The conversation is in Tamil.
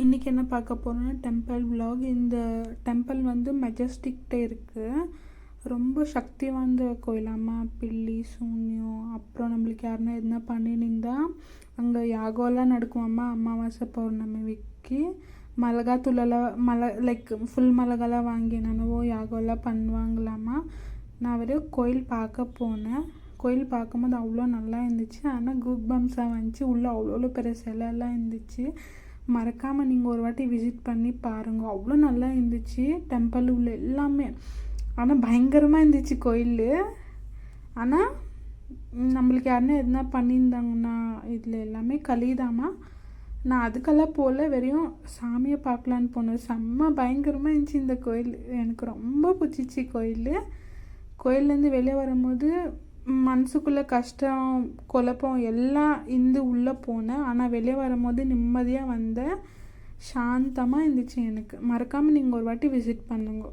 இன்றைக்கி என்ன பார்க்க போகிறோன்னா டெம்பிள் vlog. இந்த டெம்பிள் வந்து மெஜஸ்டிக்கிட்டே இருக்குது. ரொம்ப சக்தி வாய்ந்த கோயிலாம்மா. பில்லி சூன்யம் அப்புறம் நம்மளுக்கு யாருன்னா எதுனா பண்ணினிருந்தா அங்கே யாகம்லாம் நடக்குமாம்மா. அமாவாசை பௌர்ணமிக்கு மிளகாத்தூளெல்லாம் லைக் ஃபுல் மிளகாலாம் வாங்கி என்னென்னவோ யாகம்லாம் பண்ணுவாங்களாம்மா. நான் வெறும் கோயில் பார்க்க போனேன். கோயில் பார்க்கும்போது அவ்வளோ நல்லா இருந்துச்சு. ஆனால் கூக் பம்ஸாக வந்துச்சு. உள்ளே அவ்வளோ பெரிய சிலையெல்லாம் இருந்துச்சு. மறக்காமல் நீங்கள் ஒரு வாட்டி விசிட் பண்ணி பாருங்கள். அவ்வளோ நல்லா இருந்துச்சு டெம்பிள் உள்ள எல்லாமே. ஆனால் பயங்கரமாக இருந்துச்சு கோயில். ஆனால் நம்மளுக்கு யாருன்னா எதுனா பண்ணியிருந்தாங்கன்னா இதில் எல்லாமே கலிதாம்மா. நான் அதுக்கெல்லாம் போகல, வெறும் சாமியை பார்க்கலான்னு போனேன். செம்ம பயங்கரமாக இருந்துச்சு இந்த கோயில். எனக்கு ரொம்ப பிடிச்சிச்சு கோயில். கோயிலேருந்து வெளியே வரும்போது மனசுக்குள்ளே கஷ்டம் குழப்பம் எல்லாம் இருந்து உள்ளே போனேன். ஆனால் வெளியே வரும்போது நிம்மதியாக வந்தேன். சாந்தமாக இருந்துச்சு எனக்கு. மறக்காமல் நீங்கள் ஒரு வாட்டி விசிட் பண்ணுங்க.